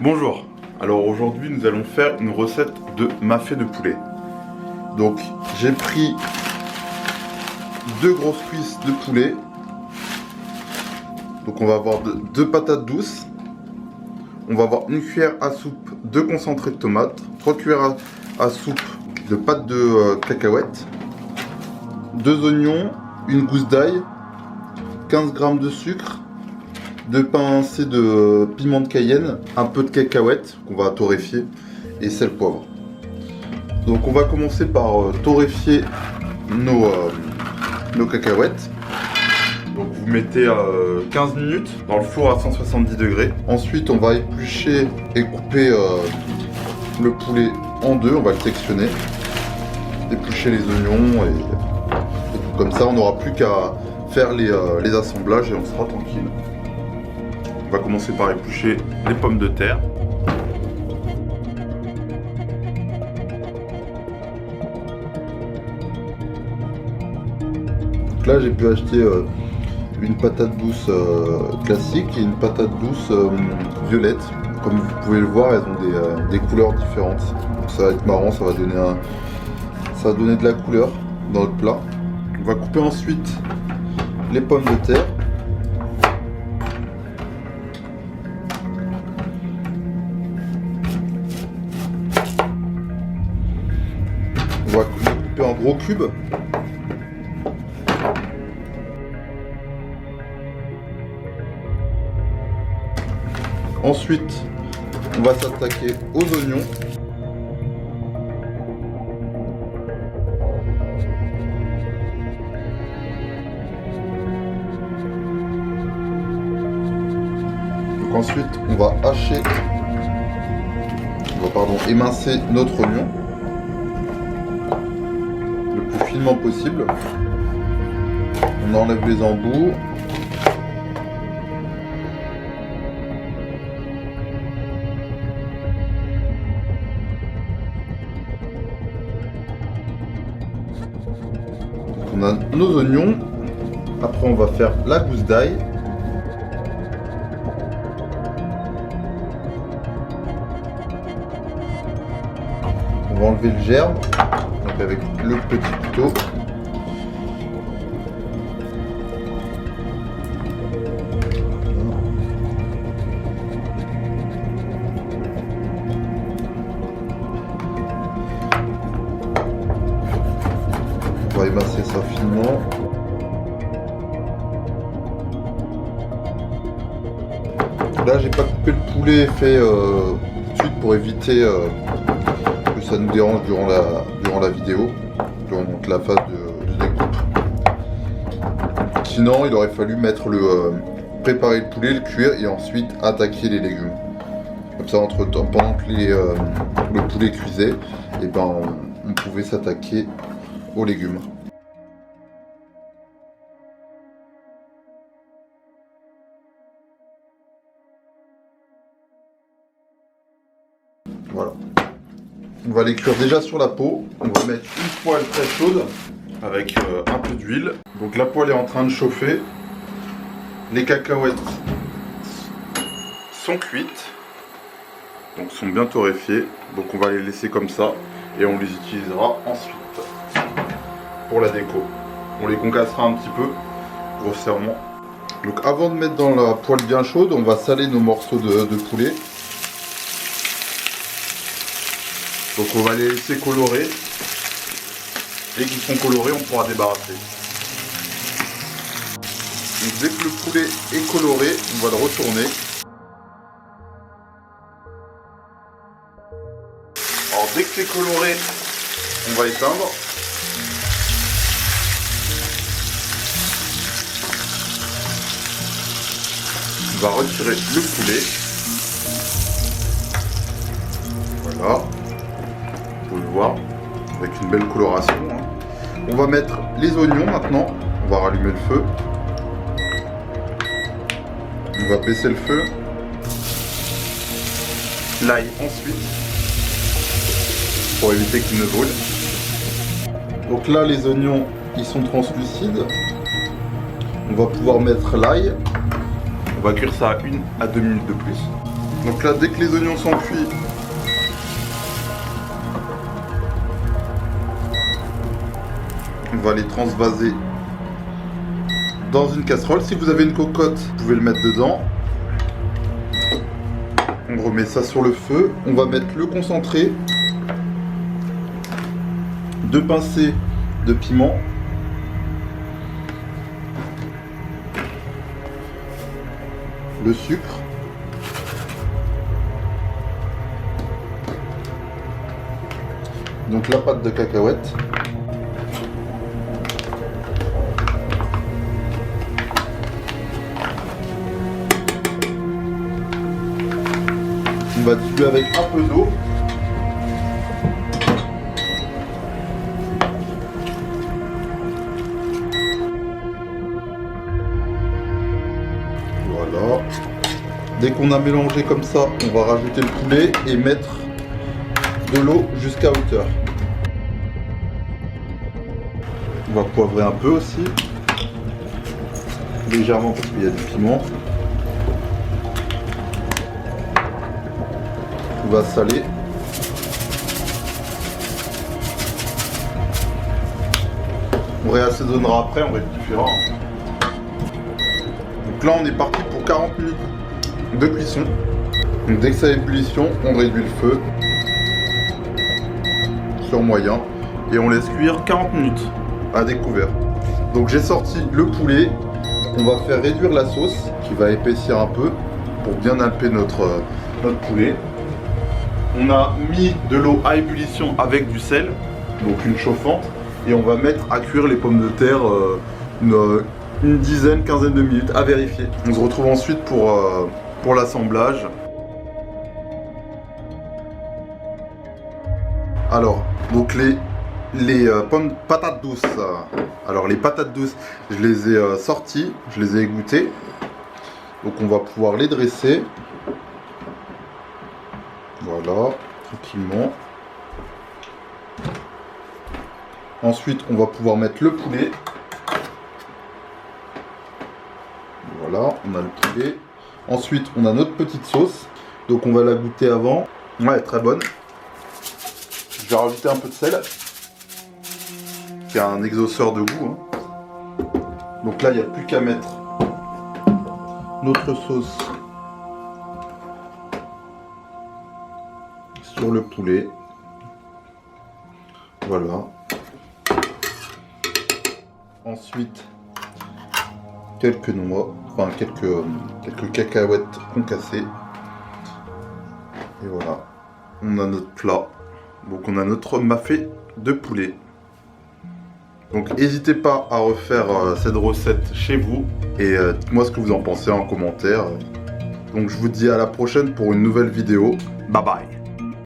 Bonjour, alors aujourd'hui nous allons faire une recette de mafé de poulet. Donc j'ai pris 2 grosses cuisses de poulet. Donc on va avoir 2 patates douces. On va avoir une cuillère à soupe de concentré de tomate, 3 cuillères à soupe de pâte de cacahuètes, 2 oignons, une gousse d'ail, 15 g de sucre, 2 pincées de piment de Cayenne, un peu de cacahuètes qu'on va torréfier et sel poivre. Donc on va commencer par torréfier nos cacahuètes. Donc vous mettez 15 minutes dans le four à 170 degrés. Ensuite on va éplucher et couper le poulet en deux, on va le sectionner, éplucher les oignons et tout comme ça, on n'aura plus qu'à faire les assemblages et on sera tranquille. On va commencer par éplucher les pommes de terre. Donc là j'ai pu acheter une patate douce classique et une patate douce violette. Comme vous pouvez le voir, elles ont des couleurs différentes. Donc ça va être marrant, ça va donner de la couleur dans le plat. On va couper ensuite les pommes de terre. On va couper en gros cubes. Ensuite, on va s'attaquer aux oignons. Donc ensuite, on va émincer notre oignon le plus finement possible. On enlève les embouts. On a nos oignons. Après on va faire la gousse d'ail. On va enlever le germe donc avec le petit couteau. On va émincer ça finement. Là j'ai pas coupé le poulet fait tout de suite pour éviter que ça nous dérange durant la vidéo, durant la phase de découpe. Sinon il aurait fallu préparer le poulet, le cuire et ensuite attaquer les légumes. Comme ça pendant que le poulet cuisait, et ben on pouvait s'attaquer aux légumes. Voilà. On va les cuire déjà sur la peau. On va mettre une poêle très chaude avec un peu d'huile. Donc la poêle est en train de chauffer. Les cacahuètes sont cuites. Donc sont bien torréfiées. Donc on va les laisser comme ça et on les utilisera ensuite pour la déco. On les concassera un petit peu grossièrement. Donc avant de mettre dans la poêle bien chaude, on va saler nos morceaux de poulet. Donc on va les laisser colorer. Dès qu'ils sont colorés, on pourra débarrasser. Donc dès que le poulet est coloré, on va le retourner. Alors dès que c'est coloré, on va éteindre. On va retirer le poulet. Voilà. Vous pouvez le voir. Avec une belle coloration. On va mettre les oignons maintenant. On va rallumer le feu. On va baisser le feu. L'ail ensuite. Pour éviter qu'il ne brûle. Donc là les oignons ils sont translucides. On va pouvoir mettre l'ail. On va cuire ça à 1 à 2 minutes de plus. Donc là, dès que les oignons sont cuits, on va les transvaser dans une casserole. Si vous avez une cocotte, vous pouvez le mettre dedans. On remet ça sur le feu. On va mettre le concentré, 2 pincées de piment, le sucre, donc la pâte de cacahuète, on va diluer avec un peu d'eau. Voilà. Dès qu'on a mélangé comme ça, on va rajouter le poulet et mettre de l'eau jusqu'à hauteur. On va poivrer un peu aussi, légèrement parce qu'il y a du piment. On va saler. On réassaisonnera après, on rectifiera. Donc là on est parti pour 40 minutes de cuisson. Donc dès que ça a ébullition, on réduit le feu sur moyen et on laisse cuire 40 minutes à découvert. Donc j'ai sorti le poulet. On va faire réduire la sauce qui va épaissir un peu pour bien alper notre poulet. On a mis de l'eau à ébullition avec du sel, donc une chauffante, et on va mettre à cuire les pommes de terre une dizaine, quinzaine de minutes à vérifier. On se retrouve ensuite pour l'assemblage. Alors, donc les patates douces. Alors les patates douces, je les ai sorties, je les ai égouttées. Donc on va pouvoir les dresser. Voilà, tranquillement. Ensuite, on va pouvoir mettre le poulet. Voilà, on a le poulet. Ensuite, on a notre petite sauce. Donc on va la goûter avant. Ouais, elle est très bonne. Je vais rajouter un peu de sel, qui a un exhausteur de goût. Donc là, il n'y a plus qu'à mettre notre sauce sur le poulet. Voilà. Ensuite, quelques noix, enfin quelques cacahuètes concassées. Et voilà, on a notre plat. Donc on a notre mafé de poulet. Donc n'hésitez pas à refaire cette recette chez vous et dites-moi ce que vous en pensez en commentaire. Donc je vous dis à la prochaine pour une nouvelle vidéo. Bye bye.